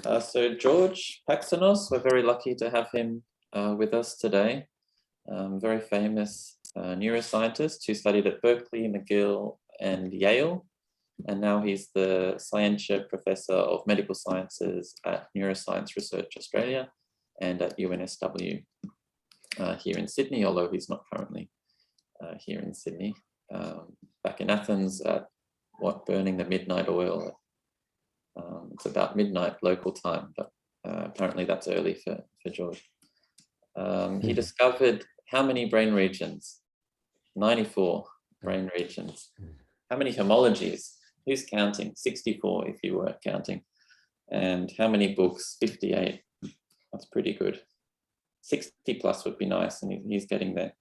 So George Paxinos, we're very lucky to have him with us today. Very famous neuroscientist who studied at Berkeley, McGill, and Yale. And now he's the Scientia Professor of Medical Sciences at Neuroscience Research Australia and at UNSW here in Sydney, although he's not currently here in Sydney. Back in Athens at burning the midnight oil. It's about midnight local time, but apparently that's early for George. He discovered how many brain regions? 94 brain regions. How many homologies? Who's counting? 64 if you were counting. And how many books? 58. That's pretty good. 60 plus would be nice, and he's getting there.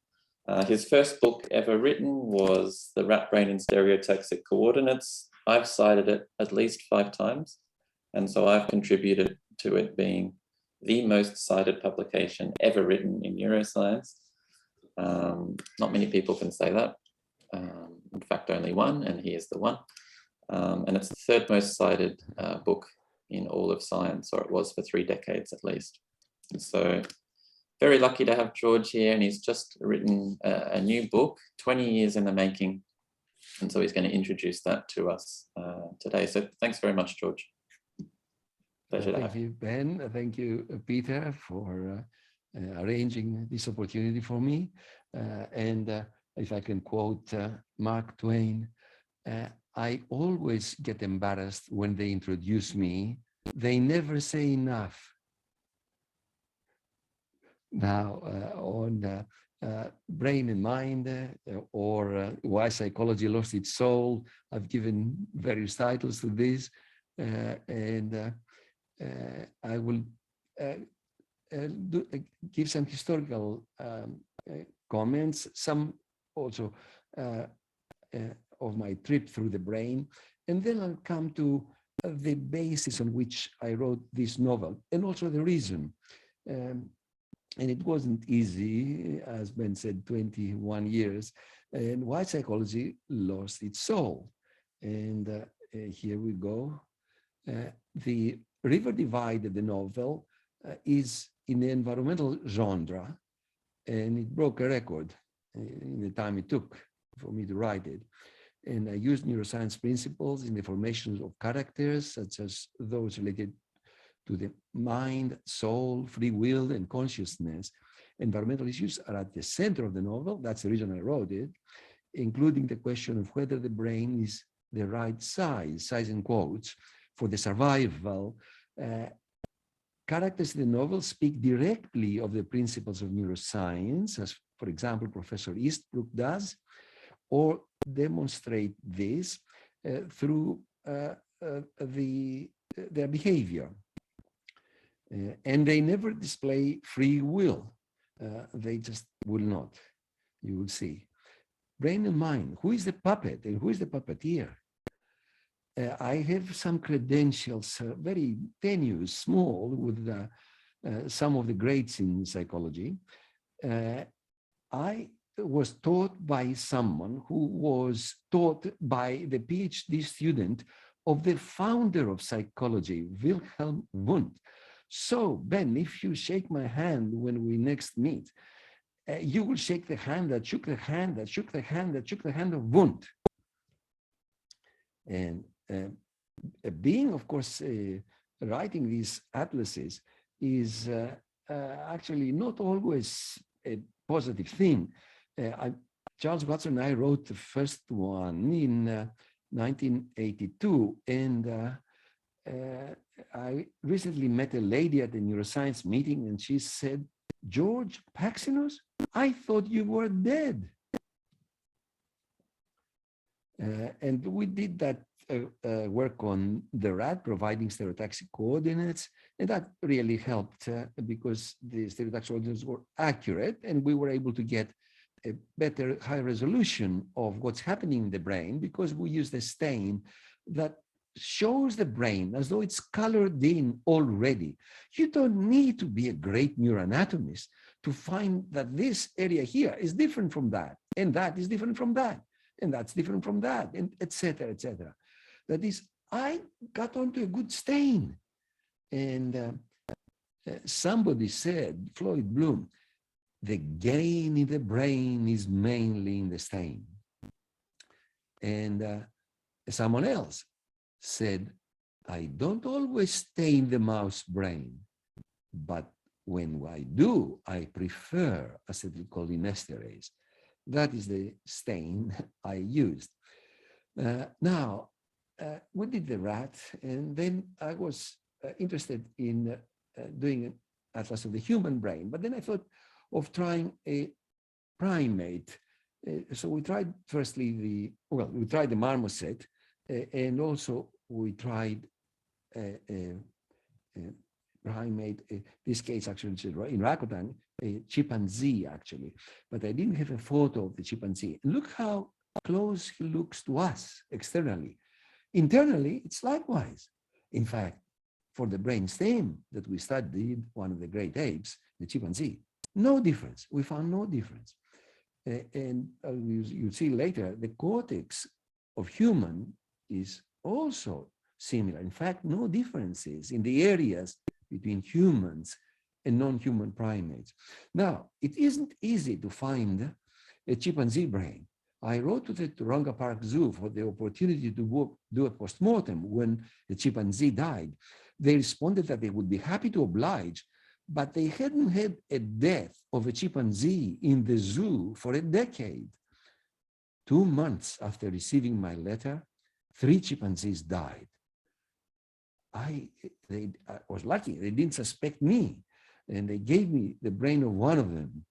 His first book ever written was The Rat Brain in Stereotaxic Coordinates. I've cited it at least 5 times, and so I've contributed to it being the most cited publication ever written in neuroscience. Not many people can say that. In fact, only one, and he is the one. And it's the 3rd most cited book in all of science, or it was for 3 decades at least. And so very lucky to have George here, and he's just written a new book, 20 years in the making. And so he's going to introduce that to us today. So thanks very much, George. Pleasure to have you. Thank you, Ben. Thank you, Peter, for arranging this opportunity for me. And if I can quote Mark Twain, I always get embarrassed when they introduce me. They never say enough. Now, on Brain and Mind, or Why Psychology Lost Its Soul, I've given various titles to this, and I will give some historical comments, some also of my trip through the brain, and then I'll come to the basis on which I wrote this novel, and also the reason. And it wasn't easy, as Ben said, 21 years, and why psychology lost its soul. And here we go. The River Divide, the novel, is in the environmental genre, and it broke a record in the time it took for me to write it. And I used neuroscience principles in the formation of characters, such as those related to the mind, soul, free will, and consciousness. Environmental issues are at the center of the novel. That's the reason I wrote it, including the question of whether the brain is the right size in quotes, for the survival. Characters in the novel speak directly of the principles of neuroscience, as, for example, Professor Eastbrook does, or demonstrate this through their behavior. And they never display free will. They just will not. You will see. Brain and Mind. Who is the puppet and who is the puppeteer? I have some credentials, very tenuous, small, with some of the greats in psychology. I was taught by someone who was taught by the PhD student of the founder of psychology, Wilhelm Wundt. So, Ben, if you shake my hand when we next meet, you will shake the hand that shook the hand that shook the hand that shook the hand of Wundt. And being, of course, writing these atlases is actually not always a positive thing. Charles Watson and I wrote the first one in 1982, and I recently met a lady at a neuroscience meeting, and she said, "George Paxinos, I thought you were dead." And we did that work on the rat, providing stereotaxic coordinates, and that really helped because the stereotaxic coordinates were accurate, and we were able to get a better, high resolution of what's happening in the brain because we used a stain that shows the brain as though it's colored in already. You don't need to be a great neuroanatomist to find that this area here is different from that, and that is different from that, and that's different from that, and et cetera, et cetera. That is, I got onto a good stain. And somebody said, Floyd Bloom, the gain in the brain is mainly in the stain. And someone else said, I don't always stain the mouse brain, but when I do, I prefer acetylcholinesterase. That is the stain I used. Now, we did the rat, and then I was interested in doing an atlas of the human brain, but then I thought of trying a primate. So we tried firstly we tried the marmoset, and also we tried a primate, this case actually in Rakuten, a chimpanzee actually, but I didn't have a photo of the chimpanzee. Look how close he looks to us externally. Internally, it's likewise. In fact, for the brainstem that we studied, one of the great apes, the chimpanzee, no difference. We found no difference. And you'll see later, the cortex of human is also similar. In fact, no differences in the areas between humans and non-human primates. Now, it isn't easy to find a chimpanzee brain. I wrote to the Taronga Park Zoo for the opportunity to do a postmortem when the chimpanzee died. They responded that they would be happy to oblige, but they hadn't had a death of a chimpanzee in the zoo for a decade. 2 months after receiving my letter, 3 chimpanzees died. I was lucky, they didn't suspect me, and they gave me the brain of one of them.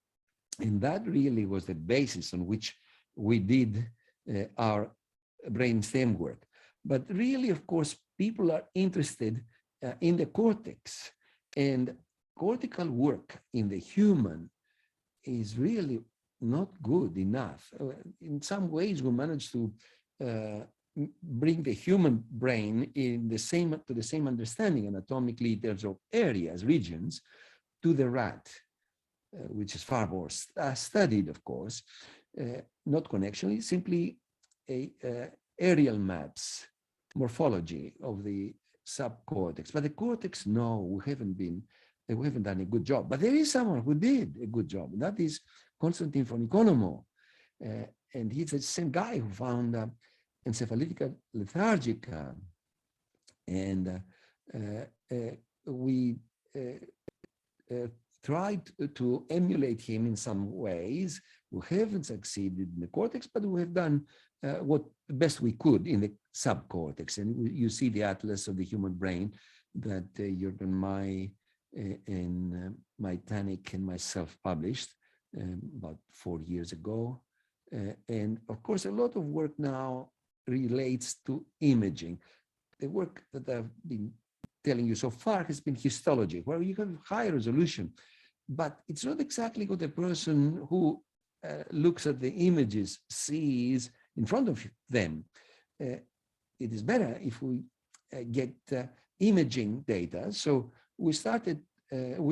And that really was the basis on which we did our brainstem work. But really, of course, people are interested in the cortex, and cortical work in the human is really not good enough. In some ways, we managed to bring the human brain to the same understanding anatomically in terms of areas, regions, to the rat, which is far more studied, of course, not connectionally, simply aerial maps, morphology of the subcortex. But the cortex, no, we haven't done a good job. But there is someone who did a good job, and that is Konstantin von Economo. And he's the same guy who found encephalitica lethargica. And we tried to emulate him in some ways. We haven't succeeded in the cortex, but we have done what best we could in the subcortex. And you see the atlas of the human brain that Jürgen May and Maitanik and myself published about 4 years ago. And of course, a lot of work now relates to imaging. The work that I've been telling you so far has been histology, where you have high resolution, but it's not exactly what the person who looks at the images sees in front of them. It is better if we get imaging data. So we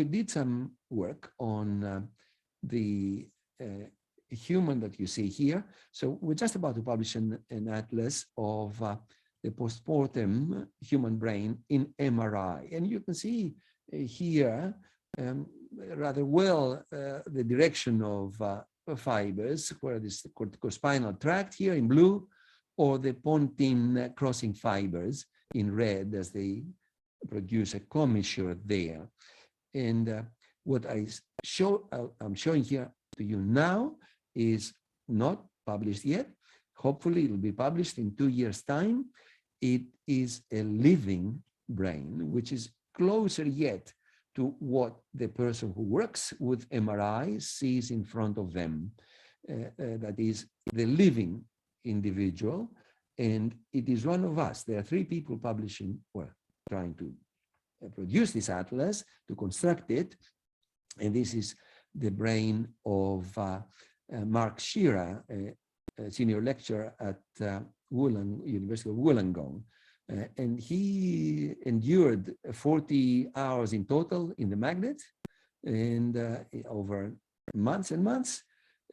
did some work on the human that you see here. So we're just about to publish an atlas of the postpartum human brain in MRI. And you can see here rather well the direction of fibers, where this corticospinal tract here in blue, or the pontine crossing fibers in red as they produce a commissure there. And what I'm showing here to you now is not published yet. Hopefully it will be published in 2 years' time. It is a living brain, which is closer yet to what the person who works with MRI sees in front of them. That is the living individual, and it is one of us. There are 3 people publishing, well, trying to produce this atlas, to construct it, and this is the brain of Mark Shearer, a senior lecturer at University of Wollongong. And he endured 40 hours in total in the magnet, and over months and months.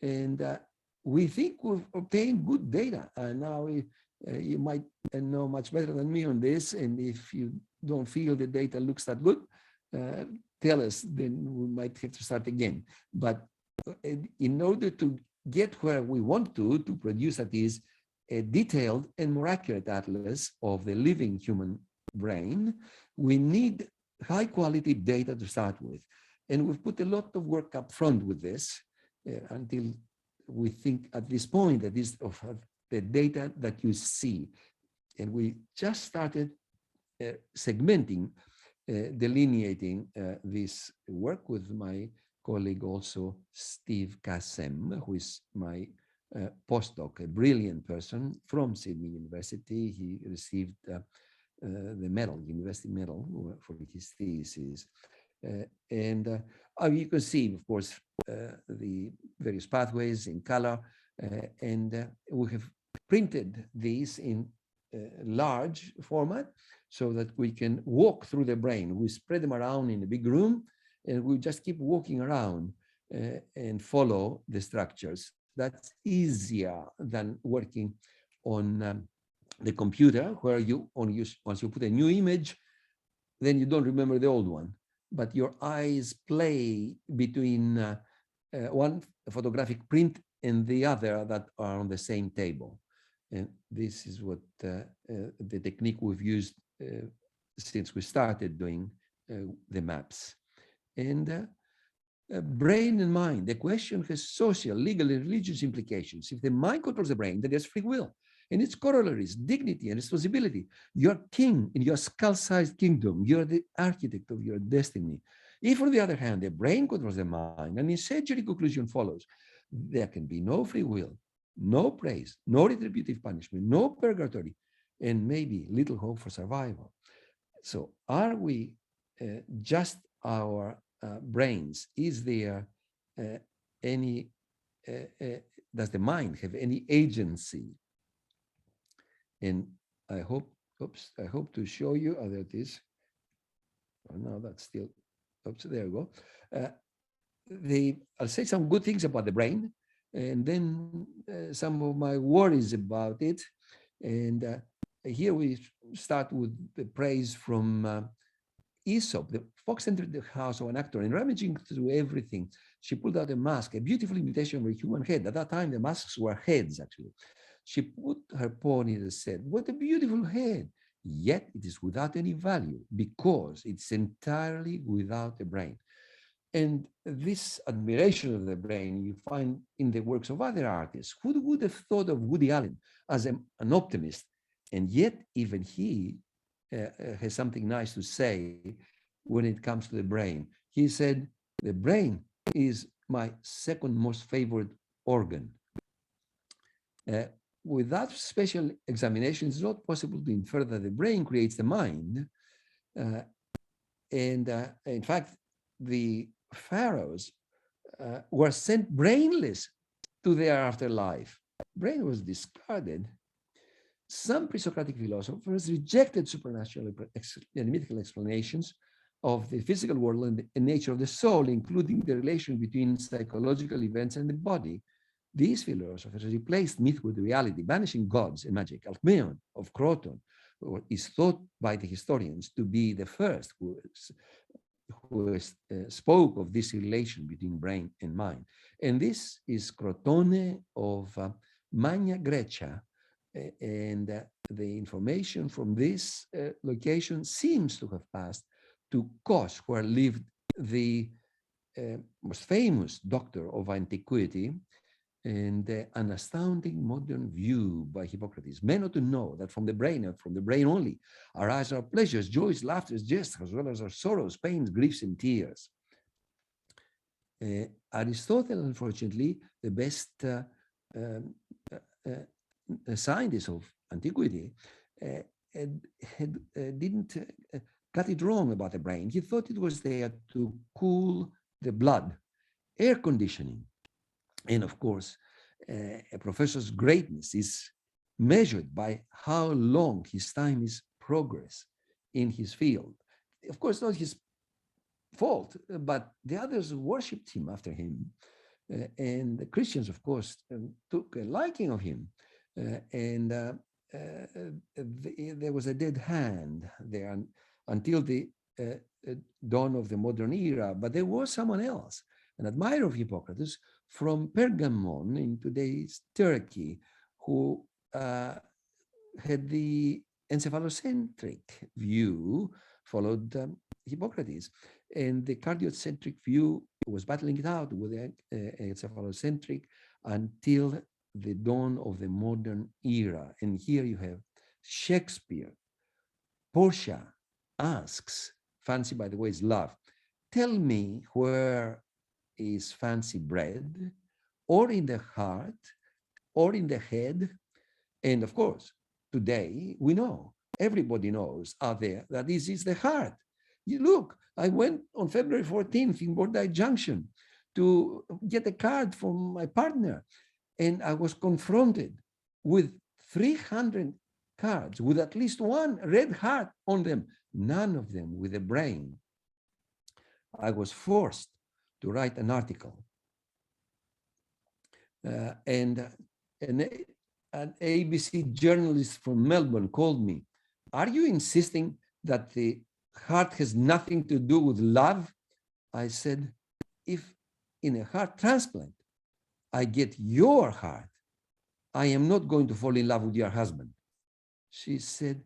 And we think we've obtained good data. Now you might know much better than me on this. And if you don't feel the data looks that good, tell us, then we might have to start again. But in order to get where we want to produce that is a detailed and more accurate atlas of the living human brain, we need high quality data to start with. And we've put a lot of work up front with this until we think at this point that is of the data that you see. And we just started segmenting, delineating this work with my colleague also, Steve Kassem, who is my postdoc, a brilliant person from Sydney University. He received the medal, university medal for his thesis. You can see, of course, the various pathways in color, and we have printed these in large format so that we can walk through the brain. We spread them around in a big room, and we just keep walking around and follow the structures. That's easier than working on the computer, where once you put a new image, then you don't remember the old one. But your eyes play between one photographic print and the other that are on the same table. And this is what the technique we've used since we started doing the maps. And brain and mind, the question has social, legal, and religious implications. If the mind controls the brain, then there's free will. And its corollaries, dignity and responsibility. You're king in your skull-sized kingdom. You're the architect of your destiny. If, on the other hand, the brain controls the mind, an incendiary conclusion follows. There can be no free will, no praise, no retributive punishment, no purgatory, and maybe little hope for survival. So are we just our brains? Is there any, does the mind have any agency? And I hope to show you, there it is. Oh, no, that's still, oops, there we go. I'll say some good things about the brain, and then some of my worries about it. And here we start with the praise from Aesop. The fox entered the house of an actor, and rummaging through everything, she pulled out a mask, a beautiful imitation of a human head. At that time, the masks were heads, actually. She put her paw in it and said, "What a beautiful head." Yet it is without any value because it's entirely without a brain. And this admiration of the brain you find in the works of other artists. Who would have thought of Woody Allen as an optimist? And yet even he has something nice to say when it comes to the brain. He said, "The brain is my second most favorite organ." Without special examination, it's not possible to infer that the brain creates the mind. In fact, the pharaohs were sent brainless to their afterlife. Brain was discarded. Some pre-Socratic philosophers rejected supernatural and mythical explanations of the physical world and the nature of the soul, including the relation between psychological events and the body. These philosophers replaced myth with reality, banishing gods and magic. Alcmaeon of Croton is thought by the historians to be the first who spoke of this relation between brain and mind. And this is Crotone of Magna Grecia. And the information from this location seems to have passed to Kos, where lived the most famous doctor of antiquity, and an astounding modern view by Hippocrates. Men ought to know that from the brain and from the brain only arise our pleasures, joys, laughter, jests, as well as our sorrows, pains, griefs, and tears. Aristotle, unfortunately, the best scientist of antiquity, didn't got it wrong about the brain. He thought it was there to cool the blood, air conditioning. And of course, a professor's greatness is measured by how long his time is progress in his field. Of course, not his fault, but the others worshipped him after him. And the Christians, of course, took a liking of him. There was a dead hand there. until the dawn of the modern era. But there was someone else, an admirer of Hippocrates from Pergamon in today's Turkey, who had the encephalocentric view, followed Hippocrates. And the cardiocentric view was battling it out with the encephalocentric until the dawn of the modern era. And here you have Shakespeare. Portia asks, fancy, by the way, is love. Tell me, where is fancy bred, or in the heart, or in the head? And of course, today we know, everybody knows out there, that this is the heart. You look, I went on February 14th in Bordai Junction to get a card from my partner, and I was confronted with 300 cards with at least one red heart on them, none of them with a brain. I was forced to write an article. And an ABC journalist from Melbourne called me. Are you insisting that the heart has nothing to do with love? I said, if in a heart transplant, I get your heart, I am not going to fall in love with your husband. She said,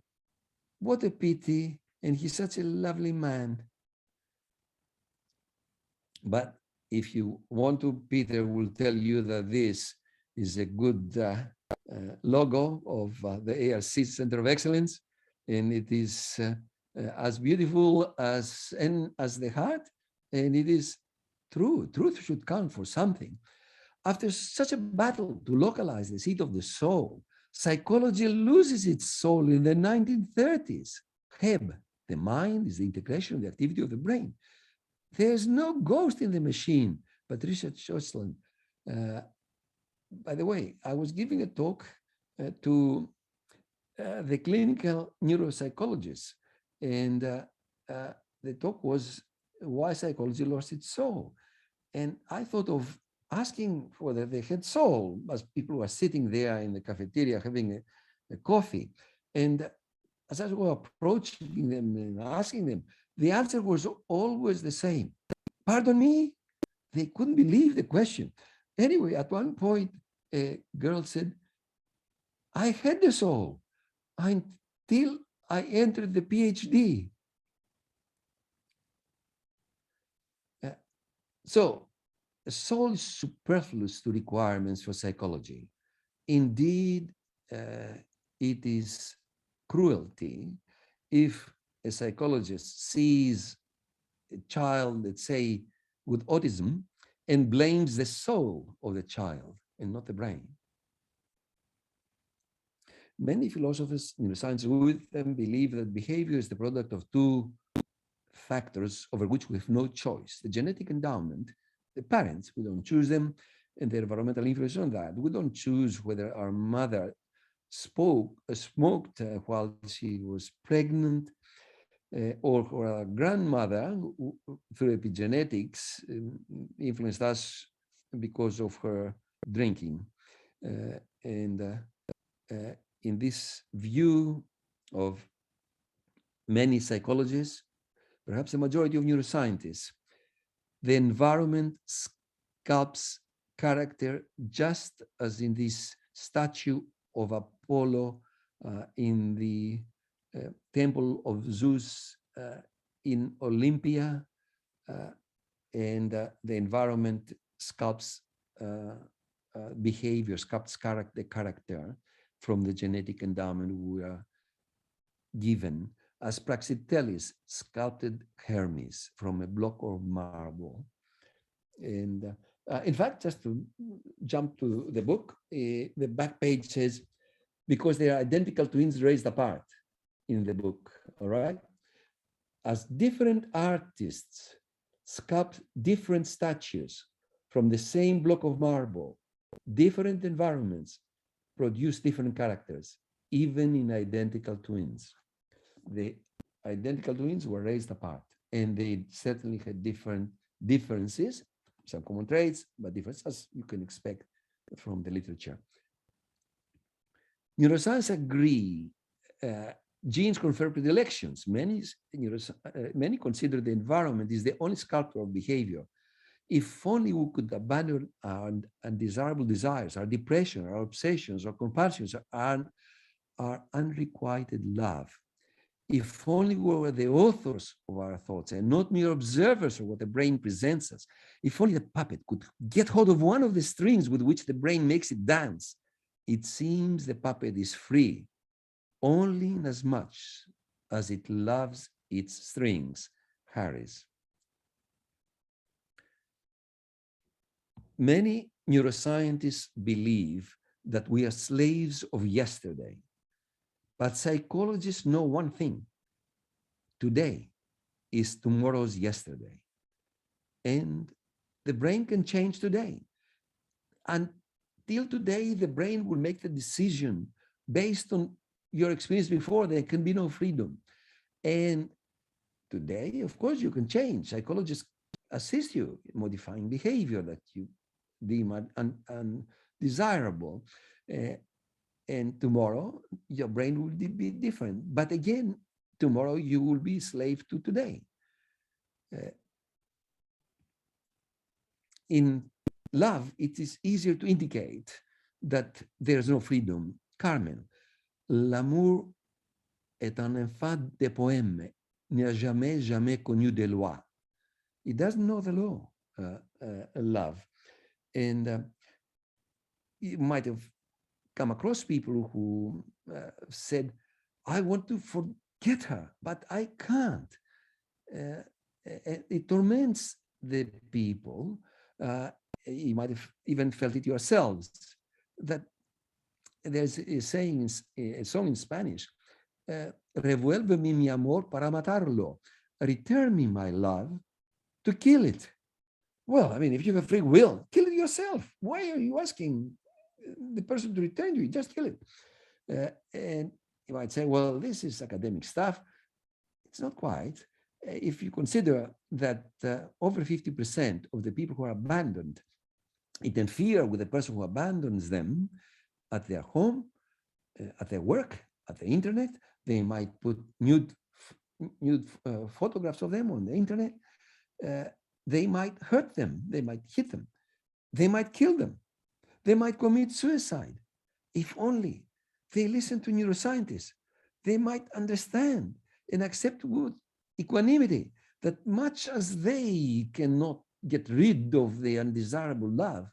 what a pity, and he's such a lovely man. But if you want to, Peter will tell you that this is a good logo of the ARC Center of Excellence, and it is as beautiful as the heart, and it is true. Truth should count for something. After such a battle to localize the seat of the soul, psychology loses its soul in the 1930s. Heb, the mind, is the integration of the activity of the brain. There's no ghost in the machine. But Richard Schossland, by the way, I was giving a talk to the clinical neuropsychologists, and the talk was why psychology lost its soul. And I thought of asking whether they had soul, as people were sitting there in the cafeteria having a coffee. And as I was approaching them and asking them, the answer was always the same. Pardon me? They couldn't believe the question. Anyway, at one point, a girl said, I had the soul until I entered the PhD. So the soul is superfluous to requirements for psychology. Indeed, it is cruelty if a psychologist sees a child, let's say, with autism and blames the soul of the child and not the brain. Many philosophers, neuroscience with them, believe that behavior is the product of two factors over which we have no choice: the genetic endowment, the parents, we don't choose them, and the environmental influence on that. We don't choose whether our mother smoked while she was pregnant, or our grandmother, through epigenetics, influenced us because of her drinking. In this view of many psychologists, perhaps a majority of neuroscientists, the environment sculpts character, just as in this statue of Apollo in the temple of Zeus in Olympia, and the environment sculpts behavior, sculpts character from the genetic endowment we are given, as Praxiteles sculpted Hermes from a block of marble. And in fact, just to jump to the book, the back page says, because they are identical twins raised apart in the book, all right? As different artists sculpt different statues from the same block of marble, different environments produce different characters, even in identical twins. The identical twins were raised apart, and they certainly had different differences, some common traits, but differences, as you can expect from the literature. Neuroscience agree Genes confer predilections. Many consider the environment is the only sculptor of behavior. If only we could abandon our undesirable desires, our depression, our obsessions, our compulsions, our unrequited love. If only we were the authors of our thoughts and not mere observers of what the brain presents us. If only the puppet could get hold of one of the strings with which the brain makes it dance. It seems the puppet is free only in as much as it loves its strings. Harris. Many neuroscientists believe that we are slaves of yesterday, but psychologists know one thing: today is tomorrow's yesterday, and the brain can change today. Until today, the brain will make the decision based on your experience before. There can be no freedom. And today, of course, you can change. Psychologists assist you in modifying behavior that you deem undesirable. And tomorrow, your brain will be different. But again, tomorrow, you will be slave to today. In love, it is easier to indicate that there's no freedom. Carmen, l'amour est un enfant de poème, n'a jamais connu de loi. It doesn't know the law, love. And you might have come across people who said, I want to forget her, but I can't. It torments the people. You might have even felt it yourselves, that there's a saying, a song in Spanish, revuélveme mi amor para matarlo. Return me my love to kill it. Well, I mean, if you have free will, kill it yourself. Why are you asking the person to return you? Just kill it. And you might say, well, this is academic stuff. It's not quite. If you consider that over 50% of the people who are abandoned interfere with the person who abandons them at their home, at their work, at the internet, they might put nude photographs of them on the internet. They might hurt them. They might hit them. They might kill them. They might commit suicide. If only they listen to neuroscientists, they might understand and accept with equanimity that much as they cannot get rid of the undesirable love,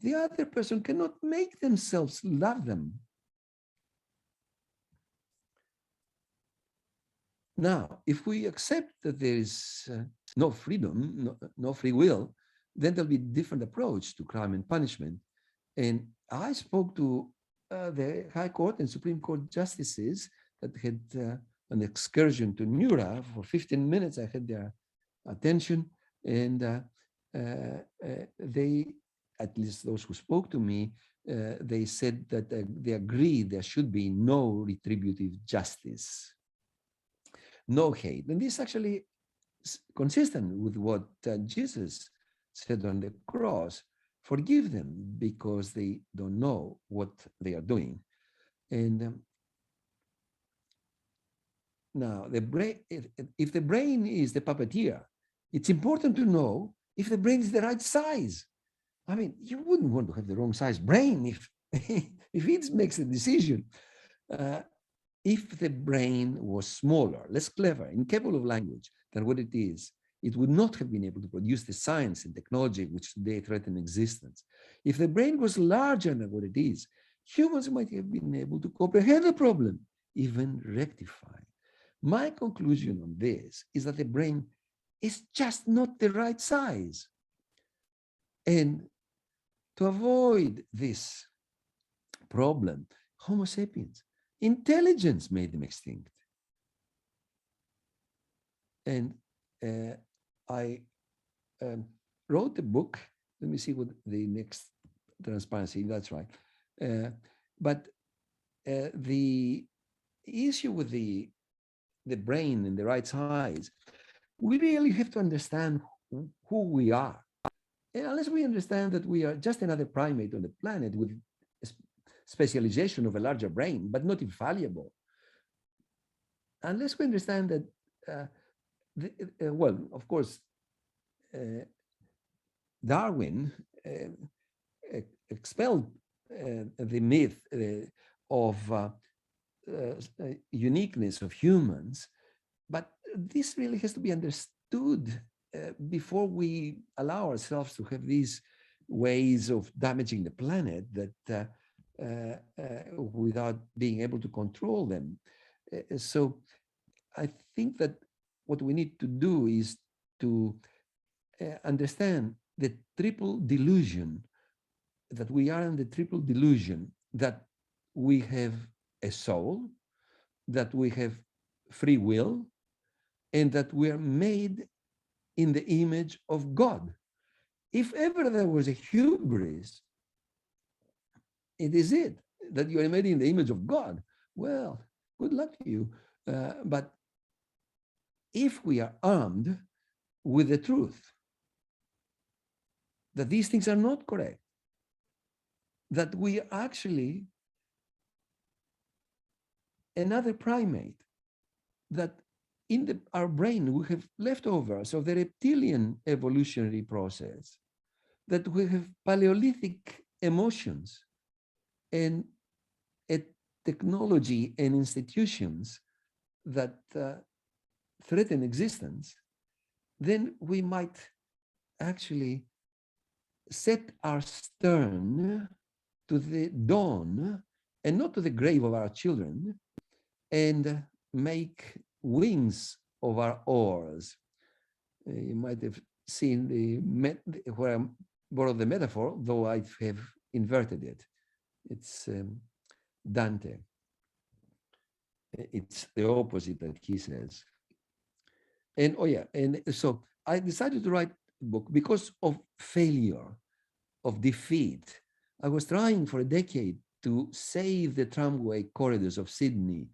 the other person cannot make themselves love them. Now, if we accept that there is no freedom, no free will, then there'll be a different approach to crime and punishment. And I spoke to the High Court and Supreme Court justices that had an excursion to Neura. For 15 minutes, I had their attention, and they, at least those who spoke to me, they said that they agree there should be no retributive justice, no hate. And this is actually consistent with what Jesus said on the cross: forgive them because they don't know what they are doing. And now, the brain, if the brain is the puppeteer, it's important to know if the brain is the right size. I mean, you wouldn't want to have the wrong size brain if it makes a decision. If the brain was smaller, less clever, incapable of language than what it is, it would not have been able to produce the science and technology which today threaten existence. If the brain was larger than what it is, humans might have been able to comprehend the problem, even rectify. My conclusion on this is that the brain is just not the right size. And to avoid this problem, Homo sapiens, intelligence made them extinct. And I wrote a book. Let me see what the next transparency, that's right. But the issue with the brain in the right size, we really have to understand who we are. And unless we understand that we are just another primate on the planet with specialization of a larger brain, but not infallible, unless we understand that, well, of course, Darwin expelled the myth of uniqueness of humans, but this really has to be understood before we allow ourselves to have these ways of damaging the planet that without being able to control them. So I think that what we need to do is to understand the triple delusion, that we are in the triple delusion, that we have a soul, that we have free will, and that we are made in the image of God. If ever there was a hubris, it is it, that you are made in the image of God. Well, good luck to you. But if we are armed with the truth, that these things are not correct, that we are actually another primate, that in our brain we have leftovers of the reptilian evolutionary process, that we have Paleolithic emotions and a technology and institutions that threaten existence, then we might actually set our stern to the dawn and not to the grave of our children, and make wings of our oars. You might have seen where I borrowed the metaphor, though I have inverted it. It's Dante. It's the opposite that he says. And oh yeah, and so I decided to write a book because of failure, of defeat. I was trying for a decade to save the tramway corridors of Sydney,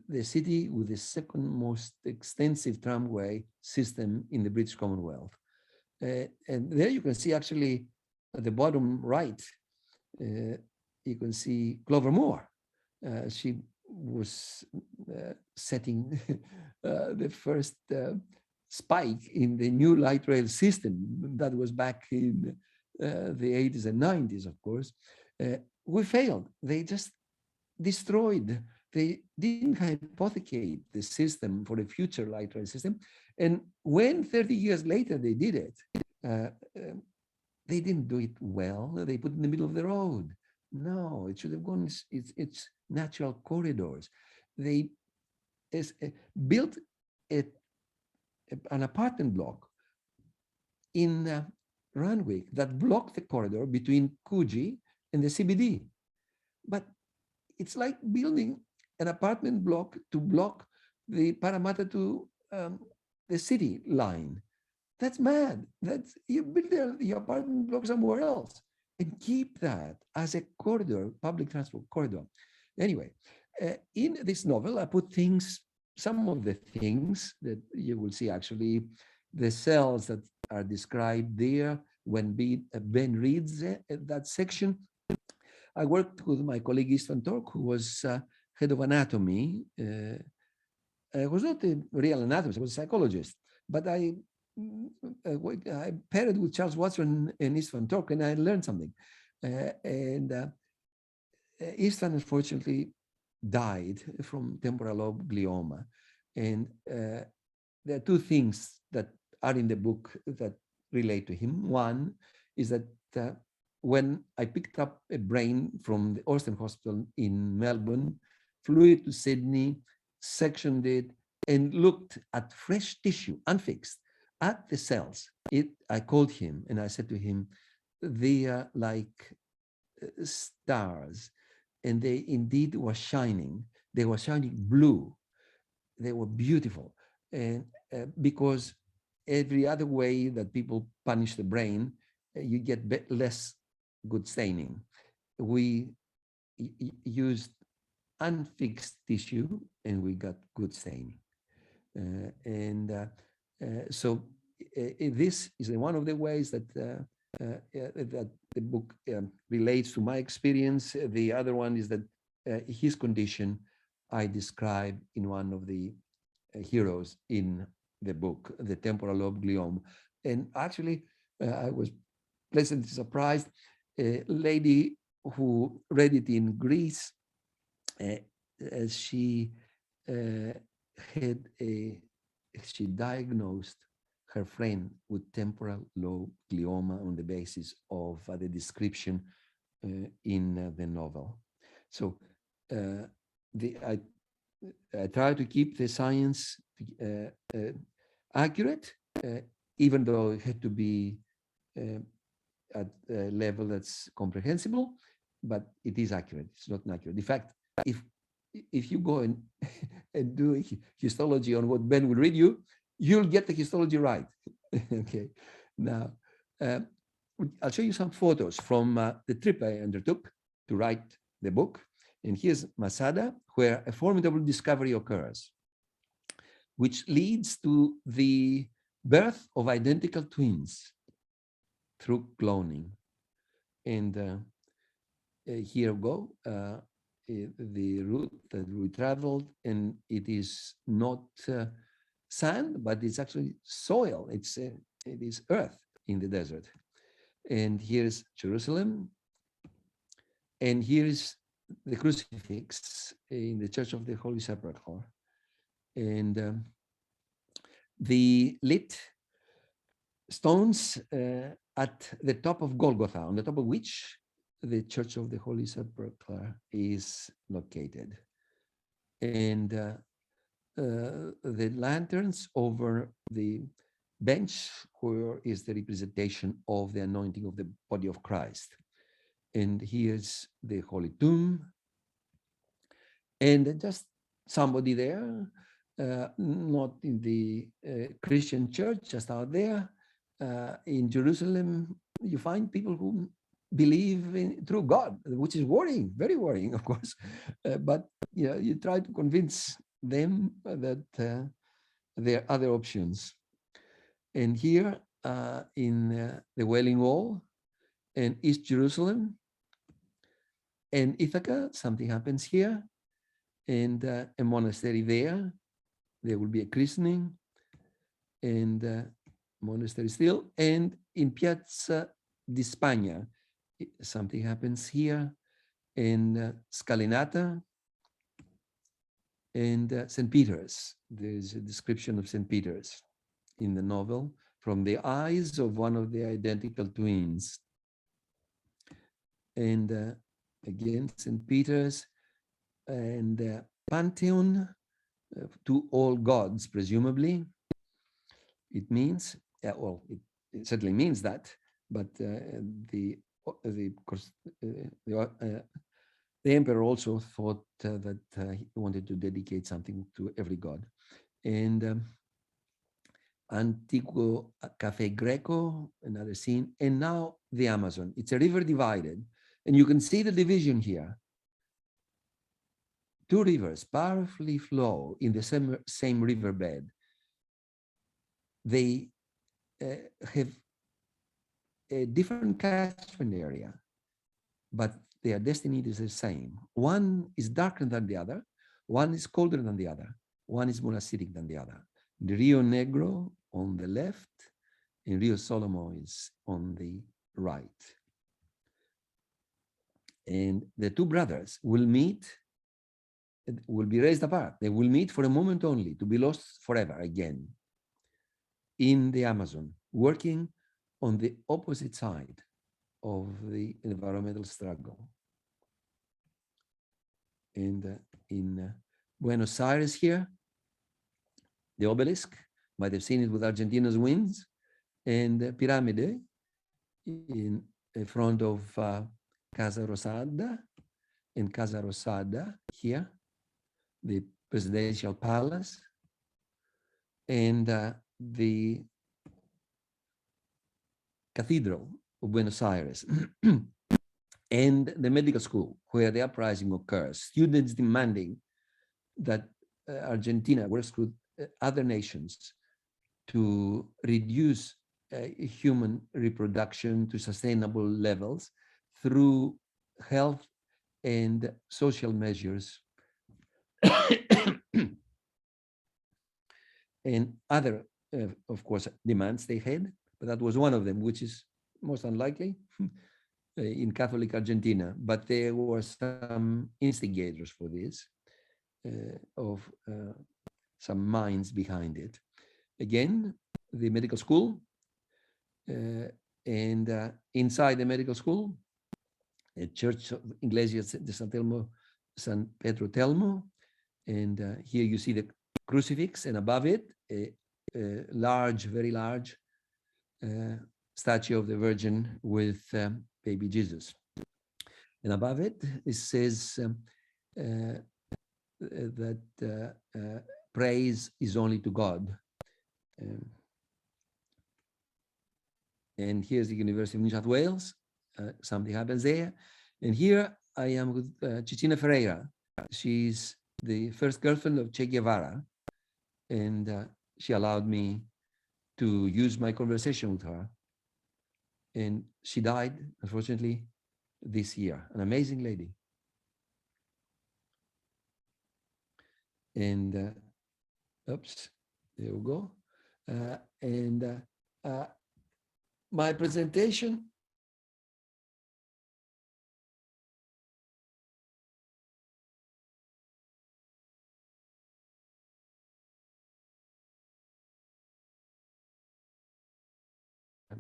the city with the second most extensive tramway system in the British Commonwealth. And there you can see actually at the bottom right, you can see Clover Moore. She was setting the first spike in the new light rail system. That was back in the 80s and 90s, of course. We failed. They just destroyed. They didn't hypothecate the system for a future light rail system. And when 30 years later they did it, they didn't do it well. They put it in the middle of the road. No, it should have gone, it's natural corridors. They built an apartment block in Randwick that blocked the corridor between Coogee and the CBD. But it's like building an apartment block to block the Parramatta to the city line. That's mad. That's, you build the apartment block somewhere else and keep that as a corridor, public transport corridor. Anyway, in this novel, I put some of the things that you will see actually, the cells that are described there when Ben reads that section. I worked with my colleague Istvan Tork, who was head of anatomy. I was not a real anatomist, I was a psychologist, but I paired with Charles Watson and Istvan Tork, and I learned something. Istvan unfortunately died from temporal lobe glioma. And there are two things that are in the book that relate to him. One is that when I picked up a brain from the Austin Hospital in Melbourne, flew it to Sydney, sectioned it, and looked at fresh tissue, unfixed, at the cells. I called him and I said to him, they are like stars, and they indeed were shining. They were shining blue. They were beautiful. And because every other way that people punish the brain, you get less good staining. We used unfixed tissue and we got good staining. So this is one of the ways that that the book relates to my experience. The other one is that his condition I describe in one of the heroes in the book, the temporal lobe glioma. And actually, I was pleasantly surprised. A lady who read it in Greece, she she diagnosed her friend with temporal lobe glioma on the basis of the description in the novel. So I try to keep the science accurate, even though it had to be at a level that's comprehensible, but it is accurate. It's not inaccurate. In fact, if you go and, and do histology on what Ben will read you, you'll get the histology right. Okay. Now, I'll show you some photos from the trip I undertook to write the book. And here's Masada, where a formidable discovery occurs, which leads to the birth of identical twins through cloning. And here we go, the route that we traveled, and it is not sand, but it's actually soil. It is earth in the desert. And here's Jerusalem. And here's the crucifix in the Church of the Holy Sepulchre. And the lit stones at the top of Golgotha, on the top of which the Church of the Holy Sepulchre is located. And the lanterns over the bench, where is the representation of the anointing of the body of Christ. And here's the Holy Tomb. And just somebody there, not in the Christian church, just out there. In Jerusalem, you find people who believe in through God, which is worrying, very worrying, of course. But you try to convince them that there are other options. And here in the Wailing Wall and East Jerusalem and Ithaca, something happens here. And a monastery there will be a christening, and monastery still. And in Piazza di Spagna, something happens here. And Scalinata and St. Peter's. There's a description of St. Peter's in the novel from the eyes of one of the identical twins. And again, St. Peter's and Pantheon, to all gods, presumably. It means, well, it certainly means that, but the emperor also thought that he wanted to dedicate something to every god. And Antico Cafe Greco, another scene, and now the Amazon. It's a river divided, and you can see the division here. Two rivers powerfully flow in the same riverbed. They have a different catchment area, but their destiny is the same. One is darker than the other, one is colder than the other, one is more acidic than the other. The Rio Negro on the left, and Rio Solomo is on the right. And the two brothers will meet, will be raised apart. They will meet for a moment only, to be lost forever again in the Amazon, working on the opposite side of the environmental struggle. And in Buenos Aires here, the obelisk, might have seen it with Argentina's wings, and the pyramid in front of Casa Rosada, and Casa Rosada here, the presidential palace, and the Cathedral of Buenos Aires, and the medical school where the uprising occurs, students demanding that Argentina works with other nations to reduce human reproduction to sustainable levels through health and social measures And other, of course, demands they had, but that was one of them, which is most unlikely in Catholic Argentina. But there were some instigators for this, some minds behind it. Again, the medical school, and inside the medical school, a church of Iglesias de San Pedro Telmo, and here you see the crucifix, and above it, a large, very large statue of the Virgin with baby Jesus. And above it, it says that praise is only to God. And here's the University of New South Wales. Something happens there. And here I am with Cristina Ferreira. She's the first girlfriend of Che Guevara. And she allowed me to use my conversation with her. And she died, unfortunately, this year. An amazing lady. And oops, there we go. My presentation.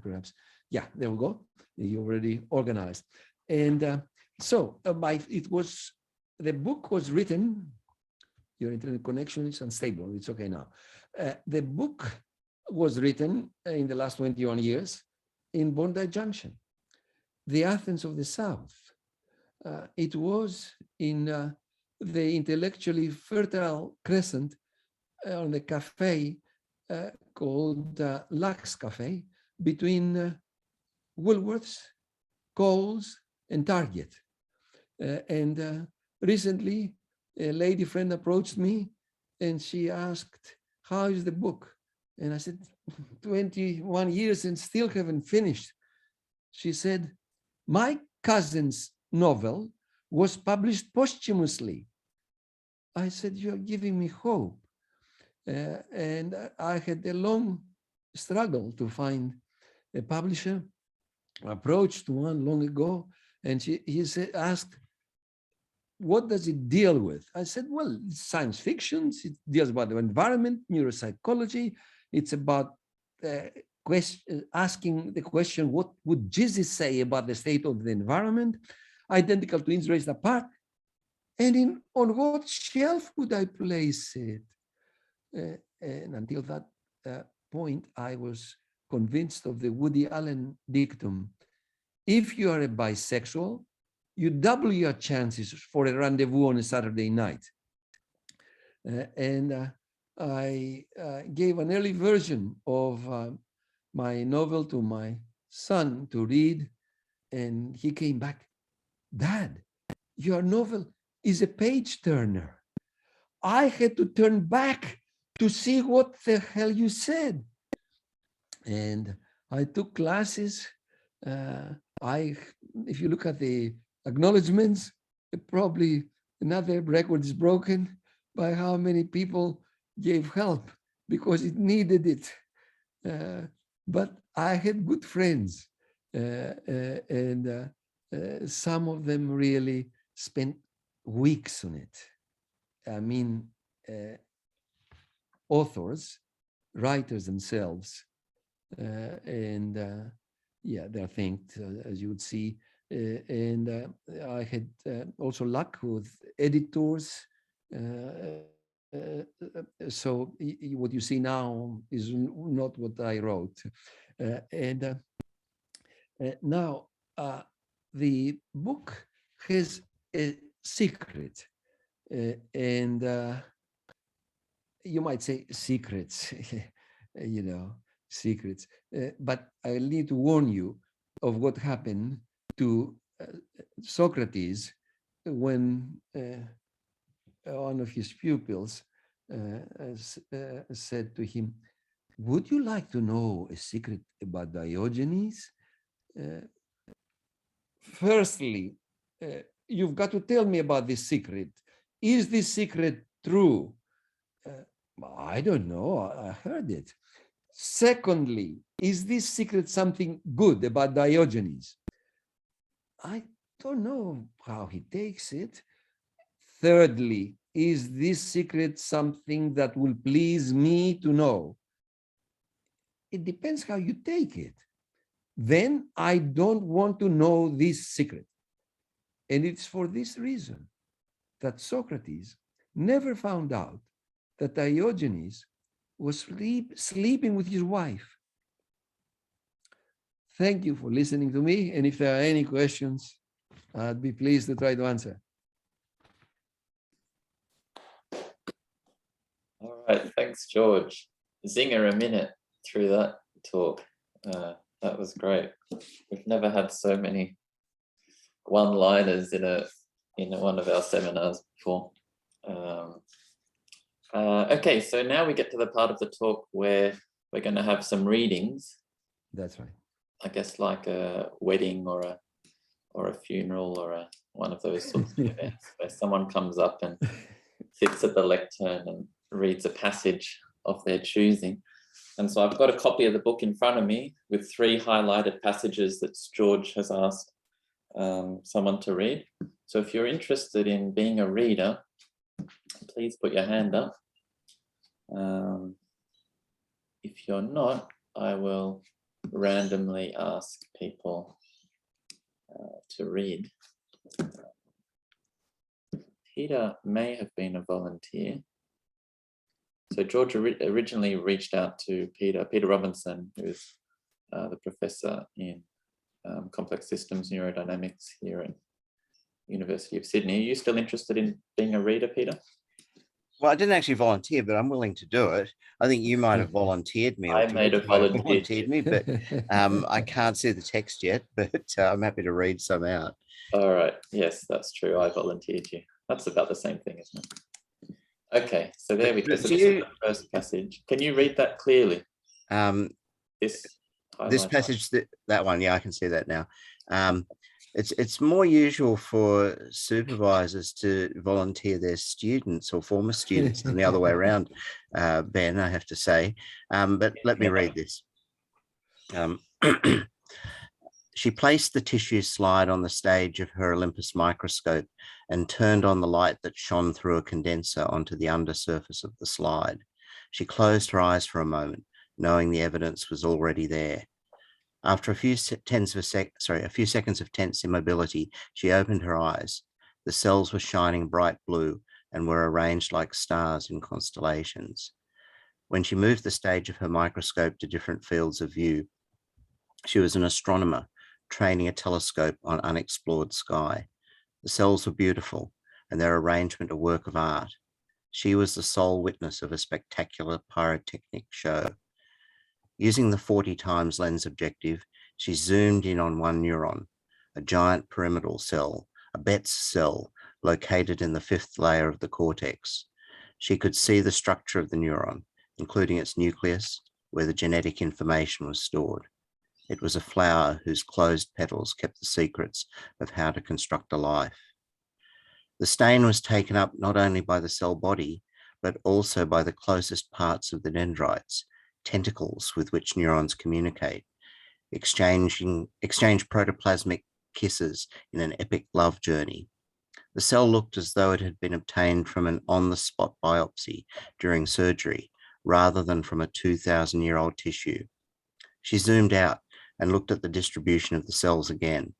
Perhaps, yeah, there we go. You already organized. And the book was written. Your internet connection is unstable. It's okay now. The book was written in the last 21 years in Bondi Junction, the Athens of the South. It was in the intellectually fertile crescent on the cafe called Lux Cafe between Woolworths, Coles, and Target. Recently, a lady friend approached me and she asked, "How is the book?" And I said, 21 years and still haven't finished. She said, "My cousin's novel was published posthumously." I said, "You're giving me hope." And I had a long struggle to find a publisher. I approached one long ago, and he asked, "What does it deal with?" I said, "Well, it's science fiction. It deals about the environment, neuropsychology. It's about asking the question, what would Jesus say about the state of the environment? Identical twins raised apart. And on what shelf would I place it?" And until that point, I was convinced of the Woody Allen dictum. If you are a bisexual, you double your chances for a rendezvous on a Saturday night. I gave an early version of my novel to my son to read, and he came back, "Dad, your novel is a page turner. I had to turn back to see what the hell you said." And I took classes. If you look at the acknowledgements, probably another record is broken by how many people gave help because it needed it. But I had good friends, and some of them really spent weeks on it. I mean, authors, writers themselves, yeah, they're thanked, as you would see. I had also luck with editors. So what you see now is not what I wrote. Now, the book has a secret. You might say secrets, secrets. But I need to warn you of what happened to Socrates when one of his pupils said to him, "Would you like to know a secret about Diogenes? Firstly, you've got to tell me about this secret. Is this secret true? I don't know. I heard it. Secondly, is this secret something good about Diogenes? I don't know how he takes it. Thirdly, is this secret something that will please me to know? It depends how you take it. Then I don't want to know this secret. And it's for this reason that Socrates never found out that Diogenes was sleeping with his wife. Thank you for listening to me. And if there are any questions, I'd be pleased to try to answer. All right, thanks, George. Zinger a minute through that talk. That was great. We've never had so many one-liners in one of our seminars before. Okay, so now we get to the part of the talk where we're going to have some readings. That's right. I guess like a wedding or a funeral or one of those sorts of events where someone comes up and sits at the lectern and reads a passage of their choosing. And so I've got a copy of the book in front of me with 3 highlighted passages that George has asked someone to read. So if you're interested in being a reader, please put your hand up. If you're not, I will randomly ask people to read. Peter may have been a volunteer. So George originally reached out to Peter Robinson, who's the professor in complex systems neurodynamics here at University of Sydney. Are you still interested in being a reader, Peter? Well, I didn't actually volunteer, but I'm willing to do it. I think you might have volunteered me. I may have volunteered me, but I can't see the text yet, but I'm happy to read some out. All right. Yes, that's true. I volunteered you. That's about the same thing, isn't it? Okay, so there we go. So this is the first passage. Can you read that clearly? This passage, that one, yeah, I can see that now. It's more usual for supervisors to volunteer their students or former students than the other way around, Ben, I have to say. But let me read this. She placed the tissue slide on the stage of her Olympus microscope and turned on the light that shone through a condenser onto the undersurface of the slide. She closed her eyes for a moment, knowing the evidence was already there. After a few seconds of tense immobility, she opened her eyes. The cells were shining bright blue and were arranged like stars in constellations. When she moved the stage of her microscope to different fields of view, she was an astronomer training a telescope on unexplored sky. The cells were beautiful and their arrangement a work of art. She was the sole witness of a spectacular pyrotechnic show. Using the 40 times lens objective, she zoomed in on one neuron, a giant pyramidal cell, a Betz cell located in the 5th layer of the cortex. She could see the structure of the neuron, including its nucleus, where the genetic information was stored. It was a flower whose closed petals kept the secrets of how to construct a life. The stain was taken up not only by the cell body, but also by the closest parts of the dendrites, tentacles with which neurons communicate, exchange protoplasmic kisses in an epic love journey. The cell looked as though it had been obtained from an on-the-spot biopsy during surgery, rather than from a 2,000-year-old tissue. She zoomed out and looked at the distribution of the cells again.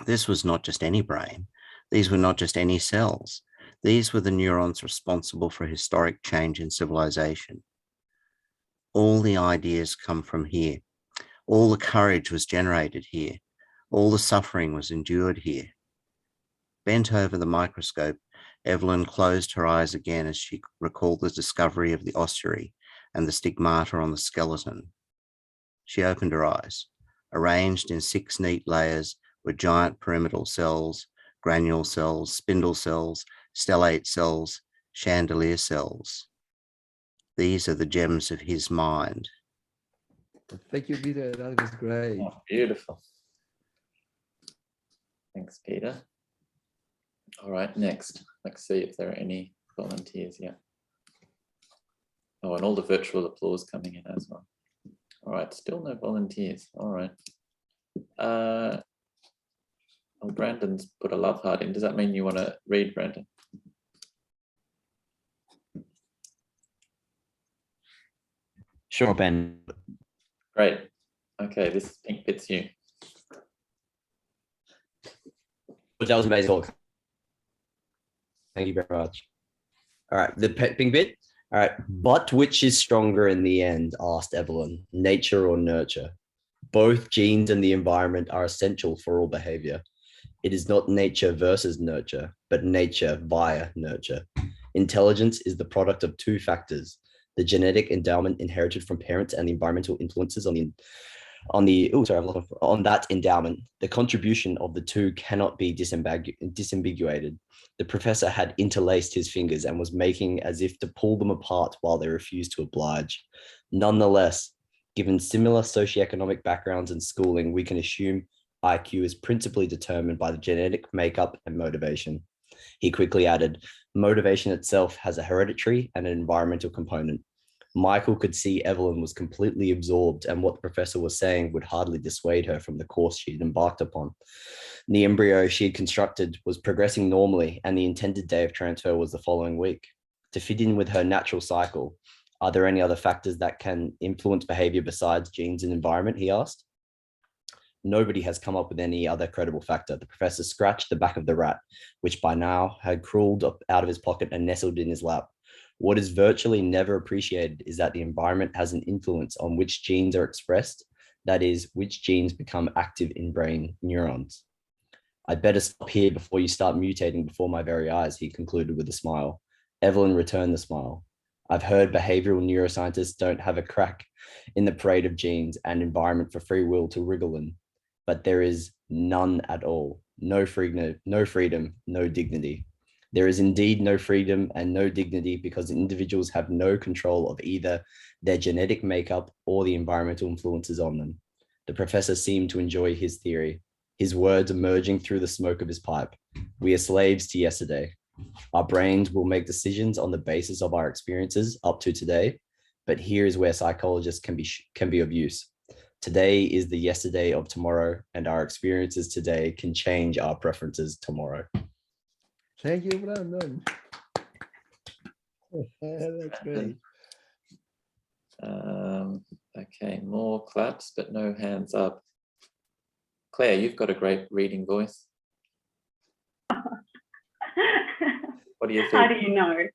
This was not just any brain. These were not just any cells. These were the neurons responsible for historic change in civilization. All the ideas come from here. All the courage was generated here. All the suffering was endured here. Bent over the microscope, Evelyn closed her eyes again as she recalled the discovery of the ossuary and the stigmata on the skeleton. She opened her eyes. Arranged in 6 neat layers were giant pyramidal cells, granule cells, spindle cells, stellate cells, chandelier cells. These are the gems of his mind. Thank you, Peter. That was great. Oh, beautiful. Thanks, Peter. All right, next. Let's see if there are any volunteers, yeah. Oh, and all the virtual applause coming in as well. All right, still no volunteers. All right. Oh, Brandon's put a love heart in. Does that mean you want to read, Brandon? Sure, Ben. Great. Okay, this pink bit's you. That was amazing talk. Thank you very much. All right, the pink bit. All right, but which is stronger in the end? Asked Evelyn. Nature or nurture? Both genes and the environment are essential for all behavior. It is not nature versus nurture, but nature via nurture. Intelligence is the product of two factors: the genetic endowment inherited from parents and the environmental influences on that endowment. The contribution of the two cannot be disambiguated. The professor had interlaced his fingers and was making as if to pull them apart while they refused to oblige. Nonetheless, given similar socioeconomic backgrounds and schooling, we can assume IQ is principally determined by the genetic makeup and motivation. He quickly added, motivation itself has a hereditary and an environmental component. Michael could see Evelyn was completely absorbed, and what the professor was saying would hardly dissuade her from the course she had embarked upon. The embryo she had constructed was progressing normally, and the intended day of transfer was the following week. To fit in with her natural cycle, are there any other factors that can influence behavior besides genes and environment, he asked. Nobody has come up with any other credible factor. The professor scratched the back of the rat, which by now had crawled up out of his pocket and nestled in his lap. What is virtually never appreciated is that the environment has an influence on which genes are expressed, that is, which genes become active in brain neurons. I'd better stop here before you start mutating before my very eyes, he concluded with a smile. Evelyn returned the smile. I've heard behavioral neuroscientists don't have a crack in the parade of genes and environment for free will to wriggle in, but there is none at all. No freedom, no dignity. There is indeed no freedom and no dignity because individuals have no control of either their genetic makeup or the environmental influences on them. The professor seemed to enjoy his theory, his words emerging through the smoke of his pipe. We are slaves to yesterday. Our brains will make decisions on the basis of our experiences up to today, but here is where psychologists can be of use. Today is the yesterday of tomorrow, and our experiences today can change our preferences tomorrow. Thank you, Brandon. That's great. Okay, more claps, but no hands up. Claire, you've got a great reading voice. What do you think? How do you know?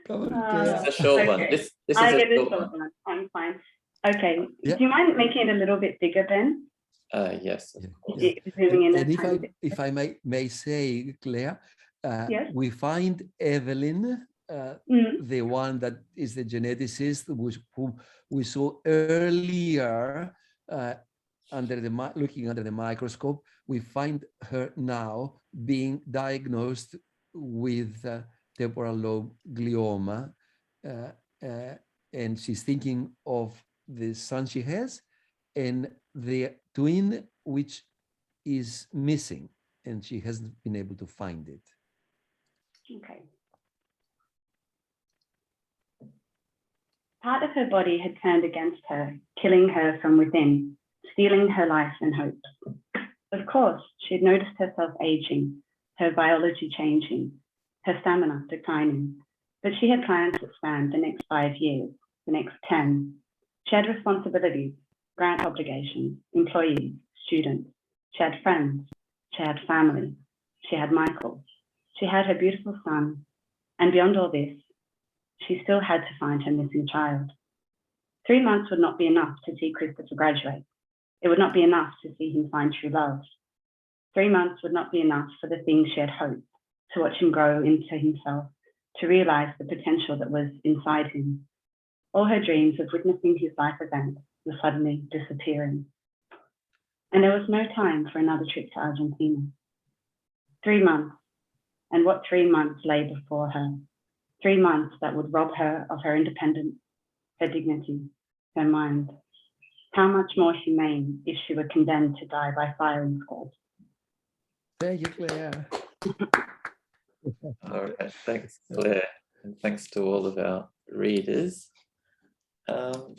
Come on, Claire. This is a short one. This I is get a a short short one. one. I'm fine. Okay. Yeah. Do you mind making it a little bit bigger, Ben? Yes. Of course. Yeah. Zooming in And a tiny bit. if I may say, Claire, Yes. we find Evelyn, the one that is the geneticist, whom we saw earlier looking under the microscope. We find her now being diagnosed with temporal lobe glioma, and she's thinking of the son she has and the twin which is missing, and she hasn't been able to find it. Okay. Part of her body had turned against her, killing her from within, stealing her life and hopes. Of course, she had noticed herself aging, her biology changing, her stamina declining, but she had plans that spanned the next 5 years, the next 10. She had responsibilities, grant obligations, employees, students. She had friends. She had family. She had Michael. She had her beautiful son. And beyond all this, she still had to find her missing child. 3 months would not be enough to see Christopher graduate. It would not be enough to see him find true love. 3 months would not be enough for the things she had hoped, to watch him grow into himself, to realize the potential that was inside him. All her dreams of witnessing his life event were suddenly disappearing. And there was no time for another trip to Argentina. 3 months, and what 3 months lay before her. 3 months that would rob her of her independence, her dignity, her mind. How much more humane if she were condemned to die by firing squad. Thank you, Claire. All right, thanks, Claire, and thanks to all of our readers.